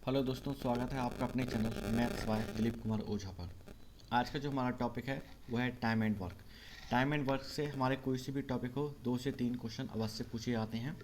Hello दोस्तों, स्वागत है आपका अपने channel maths by Dilip Kumar Ojha पर। आज का जो हमारा टॉपिक है वो है time and work. Time and work से हमारे कोई सी भी टॉपिक हो 2 से 3 क्वेश्चन अवश्य पूछे जाते हैं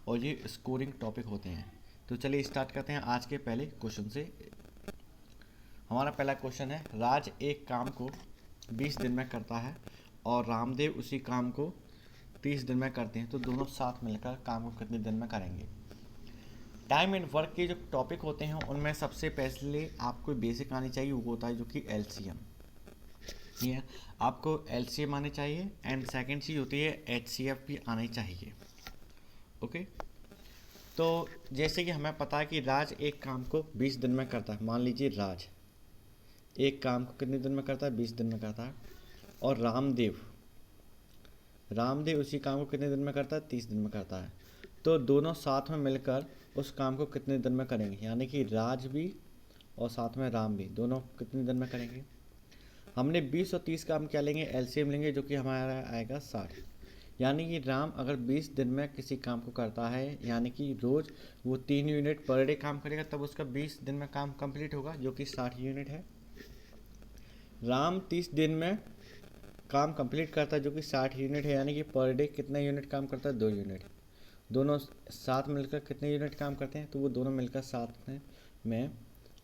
और ये स्कोरिंग टॉपिक होते हैं। तो चलिए स्टार्ट करते हैं आज के पहले क्वेश्चन से। हमारा पहला क्वेश्चन है, राज एक काम को 20 दिन में करता है और रामदेव उसी काम को 30 दिन में करते हैं, तो दोनों साथ मिलकर काम को कितने दिन में करेंगे। टाइम एंड वर्क के जो टॉपिक होते हैं उनमें सबसे पहले आपको बेसिक आनी चाहिए, वो होता है जो कि एलसीएम। ठीक है, आपको एलसीएम आने चाहिए एंड सेकंड चीज़ होती है एचसीएफ भी आनी चाहिए। ओके, तो जैसे कि हमें पता है कि राज एक काम को 20 दिन में करता है। मान लीजिए राज एक काम को कितने दिन में करता है, 20 दिन में करता है। और रामदेव उसी काम को कितने दिन में करता है, 30 दिन में करता है। तो दोनों साथ में मिलकर उस काम को कितने दिन में करेंगे, यानी कि राज भी और साथ में राम भी, दोनों कितने दिन में करेंगे। हमने 20 और 30 का हम क्या लेंगे, एलसीएम लेंगे, जो कि हमारा आएगा 60। यानी कि राम अगर 20 दिन में किसी काम को करता है, यानी कि रोज़ वो 3 यूनिट पर डे काम करेगा, तब उसका 20 दिन में काम कंप्लीट होगा, जो कि 60 यूनिट है। राम 30 दिन में काम कंप्लीट करता है, जो कि 60 यूनिट है, यानी कि पर डे कितना यूनिट काम करता है, 2 यूनिट। दोनों साथ मिलकर कितने यूनिट काम करते हैं, तो वो दोनों मिलकर साथ में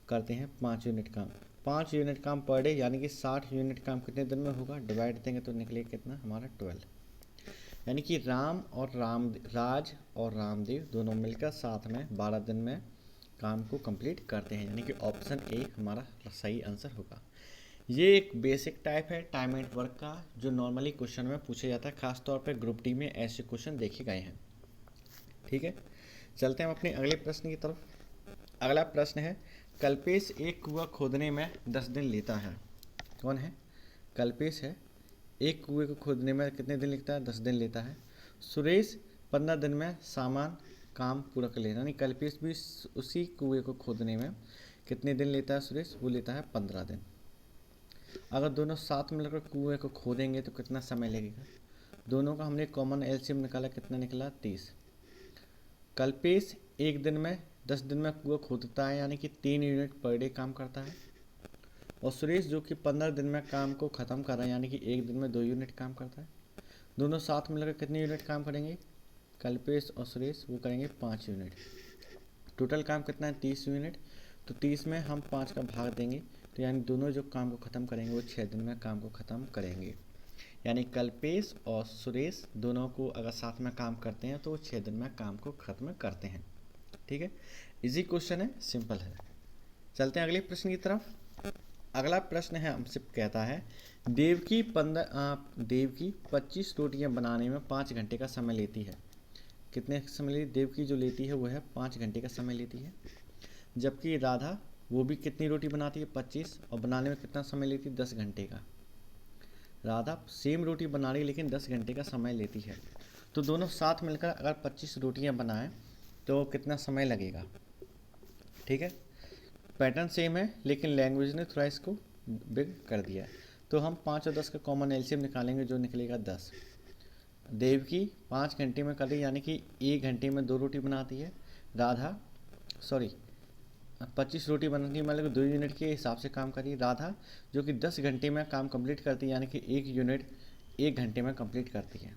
करते हैं 5 यूनिट काम। 5 यूनिट काम पर डे, यानी कि 60 यूनिट काम कितने दिन में होगा, डिवाइड देंगे तो निकलेगा कितना हमारा 12। यानी कि राज और रामदेव दोनों मिलकर साथ में 12 दिन में काम को कंप्लीट करते हैं, यानी कि ऑप्शन ए हमारा सही आंसर होगा। ये एक बेसिक टाइप है टाइम एंड वर्क का, जो नॉर्मली क्वेश्चन में पूछा जाता है, खासतौर पर ग्रुप डी में ऐसे क्वेश्चन देखे गए हैं। ठीक है, चलते हैं अपने अगले प्रश्न की तरफ। अगला प्रश्न है, कल्पेश एक कुआं खोदने में 10 दिन लेता है। कौन है, कल्पेश है, एक कुएं को खोदने में कितने दिन लगता है, 10 दिन लेता है। सुरेश 15 दिन में सामान काम पूरा कर लेता है। यानी कल्पेश भी उसी कुएं को खोदने में कितने दिन लेता है, सुरेश वो लेता है 15 दिन। अगर दोनों साथ मिलकर कुएं को खोदेंगे तो कितना समय लगेगा। दोनों का हमने कॉमन एलसीएम निकाला, कितना निकला, 30। कल्पेश एक दिन में 10 दिन में कुआं खोदता है, यानी कि 3 यूनिट पर डे काम करता है। और सुरेश जो कि 15 दिन में काम को ख़त्म कर रहा है, यानी कि एक दिन में 2 यूनिट काम करता है। दोनों साथ मिलकर कितने यूनिट काम करेंगे, कल्पेश और सुरेश वो करेंगे 5 यूनिट। टोटल काम कितना है, 30 यूनिट। तो 30 में हम 5 का भाग देंगे, तो यानी दोनों जो काम को ख़त्म करेंगे वो 6 दिन में काम को ख़त्म करेंगे। यानी कल्पेश और सुरेश दोनों को अगर साथ में काम करते हैं तो वो 6 दिन में काम को ख़त्म करते हैं। ठीक है, इजी क्वेश्चन है, सिंपल है। चलते हैं अगले प्रश्न की तरफ। अगला प्रश्न है, हमसे कहता है, देव की 25 रोटियां बनाने में 5 घंटे का समय लेती है। कितने समय लेती, देव की जो लेती है वो है 5 घंटे का समय लेती है। जबकि राधा वो भी कितनी रोटी बनाती है, 25, और बनाने में कितना समय लेती है, 10 घंटे का। राधा सेम रोटी बना रही है लेकिन 10 घंटे का समय लेती है। तो दोनों साथ मिलकर अगर 25 रोटियां बनाएं तो कितना समय लगेगा। ठीक है, पैटर्न सेम है लेकिन लैंग्वेज ने थोड़ा इसको बिग कर दिया है। तो हम 5 और 10 का कॉमन एलसीएम निकालेंगे, जो निकलेगा 10। देव की 5 घंटे में कर रही, यानी कि 1 घंटे में 2 रोटी बनाती है। राधा 25 रोटी बनाती है, मतलब 2 यूनिट के हिसाब से काम करी। राधा जो कि 10 घंटे में काम कंप्लीट करती है, यानी कि 1 यूनिट 1 घंटे में कंप्लीट करती है।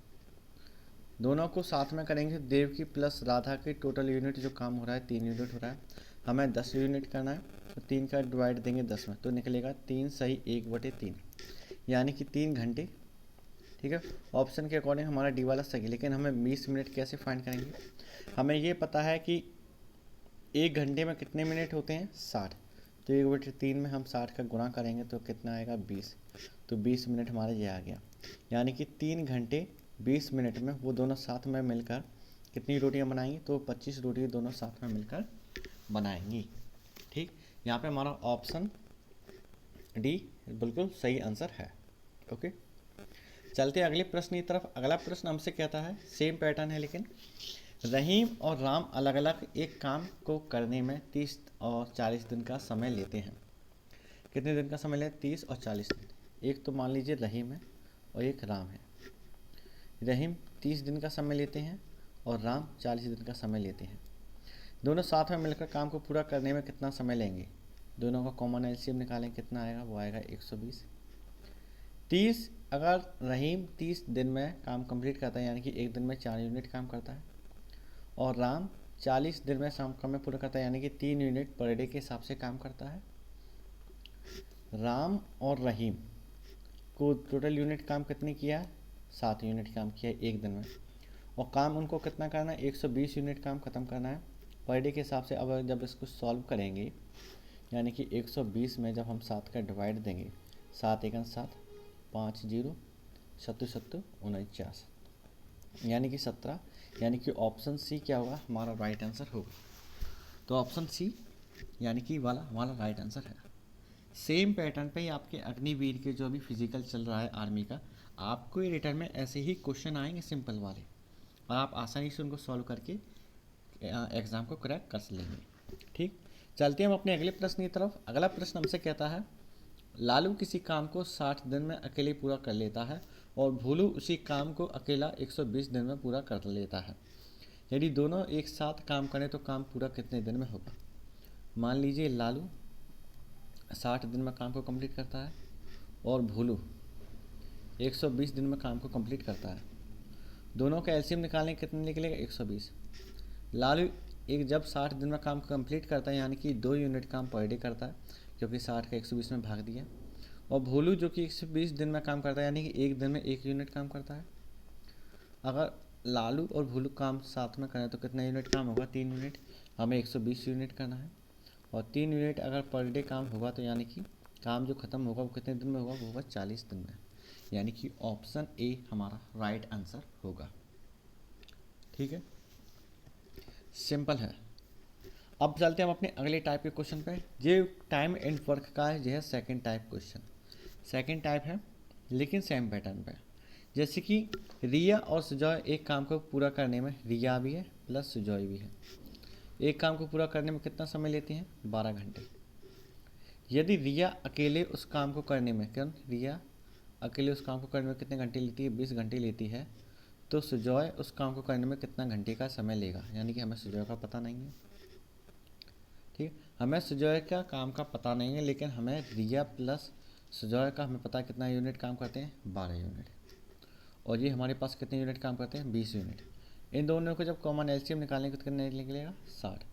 दोनों को साथ में करेंगे, देव की प्लस राधा की टोटल यूनिट जो काम हो रहा है 3 यूनिट हो रहा है। हमें 10 यूनिट करना है, तो 3 का डिवाइड देंगे 10 में, तो निकलेगा 3 सही 1/3, यानी कि 3 घंटे। ठीक है, ऑप्शन के अकॉर्डिंग हमारा डी वाला सही, लेकिन हमें 20 मिनट कैसे फाइंड करेंगे। हमें ये पता है कि 1 घंटे में कितने मिनट होते हैं, 60। तो 1/3 में हम 60 का गुणा करेंगे तो कितना आएगा, 20। तो 20 मिनट हमारा ये आ गया, यानी कि 3 घंटे 20 मिनट में वो दोनों साथ में मिलकर कितनी रोटियां बनाएंगी, तो 25 रोटियां दोनों साथ में मिलकर बनाएंगी। ठीक, यहाँ पे हमारा ऑप्शन डी बिल्कुल सही आंसर है। ओके, चलते हैं अगले प्रश्न की तरफ। अगला प्रश्न हमसे कहता है, सेम पैटर्न है लेकिन, रहीम और राम अलग अलग एक काम को करने में 30 और 40 दिन का समय लेते हैं। कितने दिन का समय लेते हैं, 30 और 40 दिन। एक तो मान लीजिए रहीम है और एक राम है। रहीम 30 दिन का समय लेते हैं और राम 40 दिन का समय लेते हैं। दोनों साथ में मिलकर काम को पूरा करने में कितना समय लेंगे? दोनों का कॉमन एलसीएम निकालें, कितना आएगा? वो आएगा 120। 30, अगर रहीम 30 दिन में काम कंप्लीट करता है, यानी कि एक दिन में 4 यूनिट काम करता है, और राम 40 दिन में काम में पूरा करता है, यानी कि 3 यूनिट पर डे के हिसाब से काम करता है। राम और रहीम को टोटल यूनिट काम कितने किया है? 7 यूनिट काम किया है एक दिन में, और काम उनको कितना करना है? 120 यूनिट काम ख़त्म करना है पर डे के हिसाब से। अब जब इसको सॉल्व करेंगे, यानी कि 120 में जब हम 7 का डिवाइड देंगे, 7 एकन 7, 5 जीरो, 7 7 49, यानी कि 17, यानी कि ऑप्शन सी क्या होगा? हमारा राइट आंसर होगा। तो ऑप्शन सी यानी कि वाला हमारा राइट आंसर है। सेम पैटर्न पे ही आपके अग्निवीर के जो भी फिजिकल चल रहा है आर्मी का, आपको ये रिटर्न में ऐसे ही क्वेश्चन आएंगे सिंपल वाले, और आप आसानी से उनको सॉल्व करके एग्ज़ाम को क्रैक कर लेंगे। ठीक, चलते हैं हम अपने अगले प्रश्न की तरफ। अगला प्रश्न हमसे कहता है, लालू किसी काम को 60 दिन में अकेले पूरा कर लेता है और भोलू उसी काम को अकेला 120 दिन में पूरा कर लेता है। यदि दोनों एक साथ काम करें तो काम पूरा कितने दिन में होगा? मान लीजिए लालू 60 दिन में काम को कंप्लीट करता है और भोलू 120 दिन में काम को कंप्लीट करता है। दोनों का एलसीएम निकालें, कितने निकलेगा? 120। लालू एक जब 60 दिन में काम कंप्लीट करता है, यानी कि 2 यूनिट काम पर डे करता है, क्योंकि 60 का 120 में भाग दिया। और भोलू जो कि 120 दिन में काम करता है, यानी कि एक दिन में 1 यूनिट काम करता है। अगर लालू और भोलू काम साथ में करें तो कितना यूनिट काम होगा? 3 यूनिट। हमें 120 यूनिट करना है, और 3 यूनिट अगर पर डे काम होगा तो यानी कि काम जो ख़त्म होगा वो कितने दिन में होगा? वो होगा 40 दिन में, यानी कि ऑप्शन ए हमारा राइट आंसर होगा। ठीक है, सिंपल है। अब चलते हैं हम अपने अगले टाइप के क्वेश्चन पे। ये टाइम एंड वर्क का है, यह है second type question. Second type है लेकिन सेम पैटर्न पे। जैसे कि रिया और सुजॉय एक काम को पूरा करने में, रिया भी है प्लस सुजॉय भी है, एक काम को पूरा करने में कितना समय लेती हैं? 12 घंटे। यदि रिया अकेले उस काम को करने में, रिया अकेले उस काम को करने में कितने घंटे लेती है? 20 घंटे लेती है, तो सुजॉय उस काम को करने में कितना घंटे का समय लेगा? यानी कि हमें सुजॉय का पता नहीं है। ठीक है, हमें सुजॉय का काम का पता नहीं है, लेकिन हमें रिया प्लस सुजॉय का हमें पता है कितना यूनिट काम करते हैं? 12 यूनिट। और ये हमारे पास कितने यूनिट काम करते हैं? 20 यूनिट। इन दोनों को जब कॉमन एलसीएम निकालेंगे तो कितने निकलेगा? 60।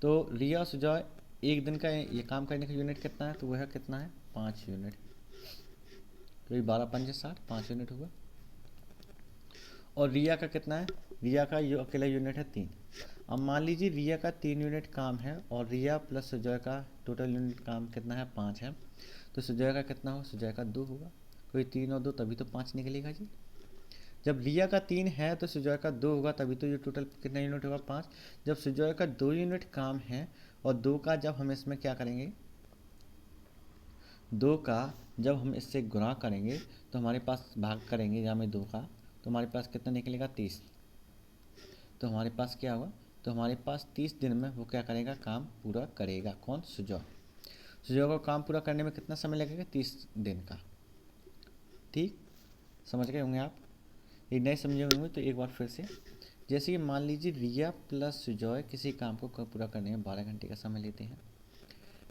तो रिया और सुजॉय एक दिन का ये काम करने का यूनिट कितना है? तो वह कितना है? 5 यूनिट। तो ये 12 5 60, 5 यूनिट होगा। और रिया का कितना है? रिया का ये अकेला यूनिट है 3। अब मान लीजिए रिया का 3 यूनिट काम है और रिया प्लस सुजॉय का टोटल यूनिट काम कितना है? 5 है। तो सुजॉय का कितना हो? सुजॉय का 2 होगा, कोई 3 और 2 तभी तो 5 निकलेगा जी। जब रिया का 3 है तो सुजॉय का 2 होगा, तभी तो ये टोटल कितना यूनिट होगा? 5। जब सुजॉय का 2 यूनिट काम है और 2 का जब हम इसमें क्या करेंगे, 2 का जब हम इससे गुणा करेंगे तो हमारे पास भाग करेंगे जहाँ में 2 का, तो हमारे पास कितना निकलेगा? 30। तो हमारे पास क्या होगा? तो हमारे पास 30 दिन में वो क्या करेगा? काम पूरा करेगा। कौन? सुजॉय। सुजॉय को काम पूरा करने में कितना समय लगेगा? 30 दिन का। ठीक, समझ गए होंगे आप। ये नहीं समझे होंगे तो एक बार फिर से, जैसे कि मान लीजिए रिया प्लस सुजॉय किसी काम को पूरा करने में 12 घंटे का समय लेते हैं।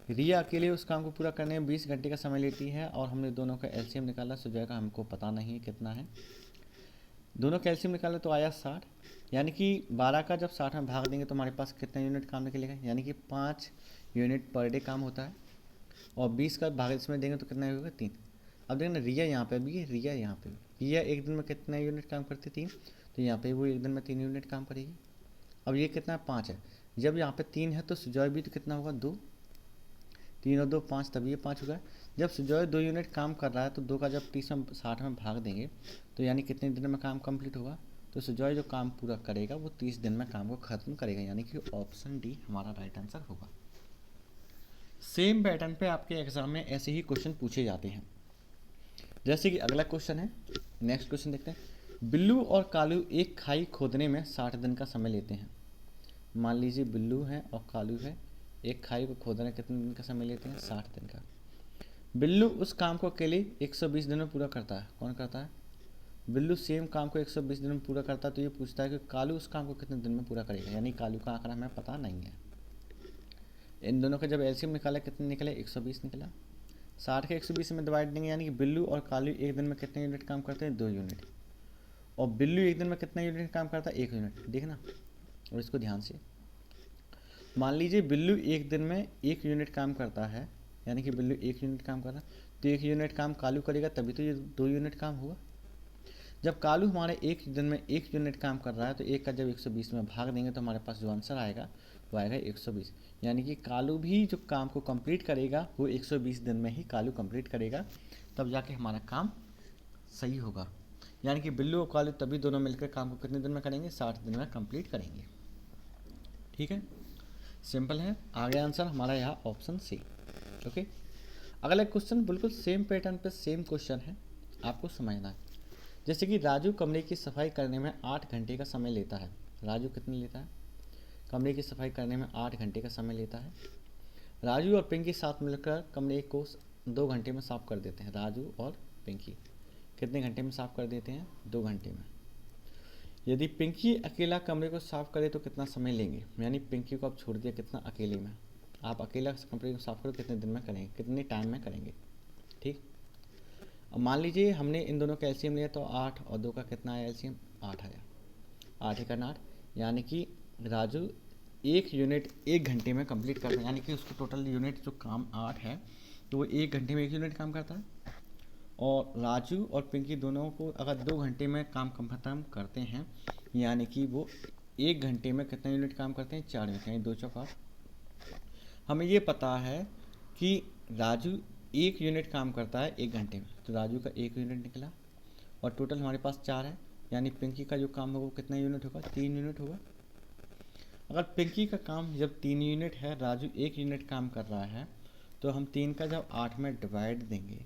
रिया अकेले उस काम को पूरा करने में 20 घंटे का समय लेती है, और हमने दोनों का एलसीएम निकाला। सुजॉय का हमको पता नहीं है कितना है, दोनों का एलसीएम निकाला तो आया 60। यानी कि 12 का जब 60 में भाग देंगे तो हमारे पास कितना यूनिट काम निकलेगा? यानी कि 5 यूनिट पर डे काम होता है, और 20 का भाग इसमें देंगे तो कितना होगा? 3। अब देखना रिया यहाँ पे भी है, रिया यहाँ पे भी। रिया एक दिन में कितना यूनिट काम करती? 3। तो यहाँ पे वो एक दिन में 3 यूनिट काम करेगी। अब ये कितना है? 5 है। जब यहाँ पे 3 है तो सुजॉय भी तो कितना होगा? 2। 3 और 2 5, तभी ये 5 होगा। जब सुजॉय 2 यूनिट काम कर रहा है तो 2 का जब 30 में 60 में भाग देंगे तो यानी कितने दिन में काम कंप्लीट होगा? तो सुजॉय जो काम पूरा करेगा वो 30 दिन में काम को ख़त्म करेगा, यानी कि ऑप्शन डी हमारा राइट आंसर होगा। सेम पैटर्न पे आपके एग्जाम में ऐसे ही क्वेश्चन पूछे जाते हैं। जैसे कि अगला क्वेश्चन है, नेक्स्ट क्वेश्चन देखते हैं। बिल्लू और कालू एक खाई खोदने में 60 दिन का समय लेते हैं। मान लीजिए बिल्लू है और कालू है, एक खाई को खोदने कितने दिन का समय लेते हैं? 60 दिन का। बिल्लू उस काम को अकेले 120 दिन में पूरा करता है। कौन करता है? बिल्लू सेम काम को 120 दिन में पूरा करता है, तो ये पूछता है कि कालू उस काम को कितने दिन में पूरा करेगा, यानी कालू का आंकड़ा हमें पता नहीं है। इन दोनों का जब एलसीएम निकाला कितने निकले, 120 निकला। 60 के 120 में डिवाइड देंगे, यानी कि बिल्लू और कालू एक दिन में कितने यूनिट काम करते हैं, 2 यूनिट। और बिल्लू एक दिन में कितना यूनिट काम करता है, 1 यूनिट। देखना और इसको ध्यान से, मान लीजिए बिल्लू एक दिन में 1 यूनिट काम करता है, यानी कि बिल्लू 1 यूनिट काम कर रहा है, तो 1 यूनिट काम कालू करेगा, तभी तो ये 2 यूनिट काम हुआ। जब कालू हमारे एक दिन में 1 यूनिट काम कर रहा है, तो एक का जब 120 में भाग देंगे तो हमारे पास जो आंसर आएगा वो आएगा 120। यानी कि कालू भी जो काम को कंप्लीट करेगा वो 120 दिन में ही कालू कंप्लीट करेगा, तब जाके हमारा काम सही होगा। यानी कि बिल्लू और कालू तभी दोनों मिलकर काम को कितने दिन में करेंगे, 60 दिन में कंप्लीट करेंगे। ठीक है, सिंपल है। आगे आंसर हमारा यहाँ ऑप्शन सी। ओके, अगला क्वेश्चन बिल्कुल सेम पैटर्न पे सेम क्वेश्चन है, आपको समझना है। जैसे कि राजू कमरे की सफाई करने में 8 घंटे का समय लेता है। राजू कितने लेता है, कमरे की सफाई करने में 8 घंटे का समय लेता है। राजू और पिंकी साथ मिलकर कमरे को 2 घंटे में साफ कर देते हैं। राजू और पिंकी कितने घंटे में साफ कर देते हैं, 2 घंटे में। यदि पिंकी अकेला कमरे को साफ करे तो कितना समय लेंगे, यानी पिंकी को आप छोड़ दिया कितना, अकेले में। आप अकेला कमरे को साफ करो कितने दिन में करेंगे, कितने टाइम में करेंगे। ठीक, अब मान लीजिए हमने इन दोनों का एलसीएम लिया, तो 8 और 2 का कितना आया, एलसीएम 8 आया। 8 का 8, यानी कि राजू 1 यूनिट 1 घंटे में कंप्लीट करता है, यानी कि उसको टोटल यूनिट जो काम 8 है, तो वो 1 घंटे में 1 यूनिट काम करता है। और राजू और पिंकी दोनों को अगर 2 घंटे में काम खत्म करते हैं, यानी कि वो 1 घंटे में कितना यूनिट काम करते हैं, 4 यूनिट, यानी 2 चौका। हमें ये पता है कि राजू 1 यूनिट काम करता है 1 घंटे में, तो राजू का 1 यूनिट निकला। और टोटल हमारे पास 4 है, यानी पिंकी का जो काम होगा वो कितना यूनिट होगा, 3 यूनिट होगा। अगर पिंकी का काम जब 3 यूनिट है, राजू 1 यूनिट काम कर रहा है, तो हम 3 का जब 8 में डिवाइड देंगे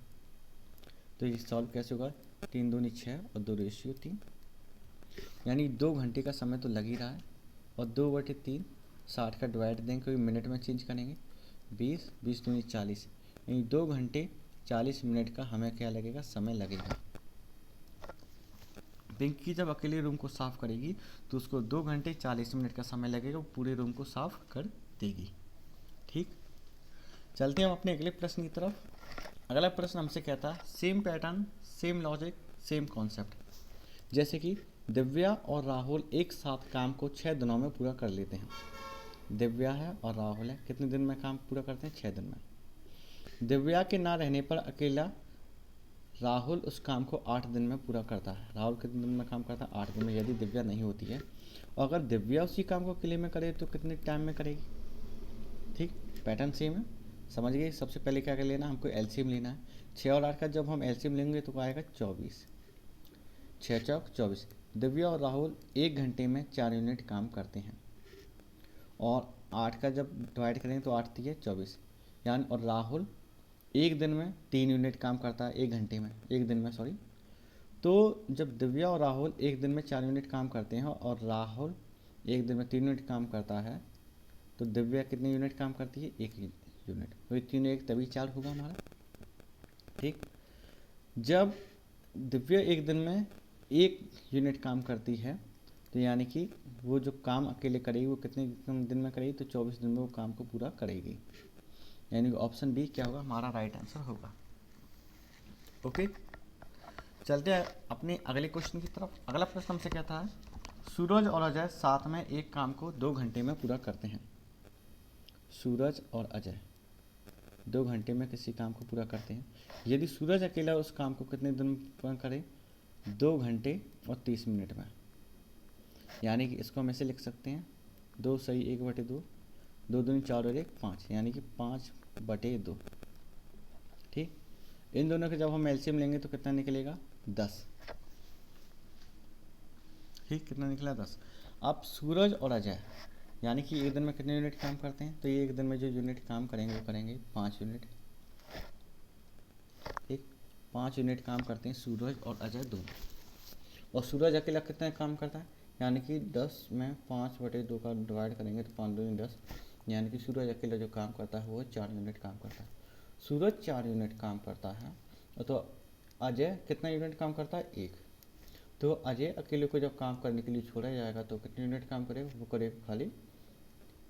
तो ये सॉल्व कैसे होगा, 3 दूनी 6 और 2 रेशियो 3, यानी 2 घंटे का समय तो लग ही रहा है। और 2/3 60 का डिवाइड देंगे, क्योंकि मिनट में चेंज करेंगे, 20 20 दूनी 40, यानी 2 घंटे 40 मिनट का हमें क्या लगेगा, समय लगेगा। पिंकी जब अकेले रूम को साफ करेगी तो उसको 2 घंटे 40 मिनट का समय लगेगा, वो पूरे रूम को साफ कर देगी। ठीक, चलते हैं हम अपने अगले प्रश्न की तरफ। अगला प्रश्न हमसे कहता है same pattern same logic same concept. जैसे कि दिव्या और राहुल एक साथ काम को 6 दिनों में पूरा कर लेते हैं। दिव्या है और राहुल है, कितने दिन में काम पूरा करते हैं, 6 दिन में। दिव्या के ना रहने पर अकेला राहुल उस काम को 8 दिन में पूरा करता है। राहुल कितने दिन में काम करता है, 8 दिन में, यदि दिव्या नहीं होती है। और अगर दिव्या उसी काम को अकेले में करे तो कितने टाइम में करेगी। ठीक, पैटर्न सेम है, समझ गए। सबसे पहले क्या कर लेना, हमको एलसीएम लेना है। 6 और 8 का जब हम एलसीएम लेंगे तो आएगा 24, 6 चौक 24। दिव्या और राहुल 1 घंटे में 4 यूनिट काम करते हैं। और 8 का जब डिवाइड करेंगे तो 8 3 24, यानी और राहुल 1 दिन में 3 यूनिट काम करता है, 1 घंटे में, 1 दिन में सॉरी। तो जब दिव्या और राहुल 1 दिन में 4 यूनिट काम करते हैं और राहुल 1 दिन में 3 यूनिट काम करता है, तो दिव्या कितने यूनिट काम करती है, 1 यूनिट, तो 3 1 तभी 4 होगा हमारा। ठीक, जब दिव्या 1 दिन में 1 यूनिट काम करती है, तो यानी कि वो जो काम अकेले करेगी वो कितने दिन में करेगी, तो 24 दिन में वो काम को पूरा करेगी, यानी कि ऑप्शन बी क्या होगा, हमारा राइट आंसर होगा। ओके, चलते हैं अपने अगले क्वेश्चन की तरफ। अगला प्रश्न हमसे कहता है सूरज और अजय साथ में एक काम को 2 घंटे में पूरा करते हैं। सूरज और अजय 2 घंटे में किसी काम को पूरा करते हैं। यदि सूरज अकेला उस काम को कितने दिन में करे, 2 घंटे और 30 मिनट में, यानी कि इसको हम ऐसे लिख सकते हैं 2 सही 1/2, 2 दूनी 4 और 1 5, यानी कि 5/2। ठीक, इन दोनों के जब हम एलसीएम लेंगे तो कितना निकलेगा, 10। ठीक, कितना निकला, 10। अब सूरज और अजय यानी कि 1 दिन में कितने यूनिट काम करते हैं, तो ये 1 दिन में जो यूनिट काम करेंगे वो करेंगे 5 यूनिट। ठीक, 5 यूनिट काम करते हैं सूरज और अजय दोनों। और सूरज अकेला कितना काम करता है, यानी कि 10 में 5/2 का डिवाइड करेंगे तो 5 दूनी 10, यानी कि सूरज अकेला जो काम करता है वो 4 यूनिट काम करता है। सूरज 4 यूनिट काम करता है, तो अजय कितना यूनिट काम करता है, 1। तो अजय अकेले को जब काम करने के लिए छोड़ा जाएगा तो कितने यूनिट काम करेगा, वो करेगा खाली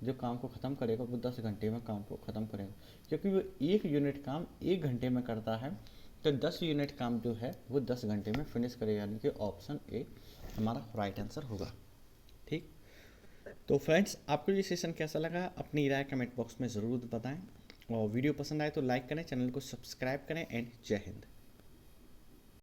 जो काम को ख़त्म करेगा वो 10 घंटे में काम को ख़त्म करेगा, क्योंकि वो 1 यूनिट काम 1 घंटे में करता है। तो 10 यूनिट काम जो है वो 10 घंटे में फिनिश करेगा, यानी कि ऑप्शन ए हमारा राइट आंसर होगा। ठीक, तो फ्रेंड्स आपको ये सेशन कैसा लगा अपनी राय कमेंट बॉक्स में ज़रूर बताएं, और वीडियो पसंद आए तो लाइक करें, चैनल को सब्सक्राइब करें, एंड जय हिंद।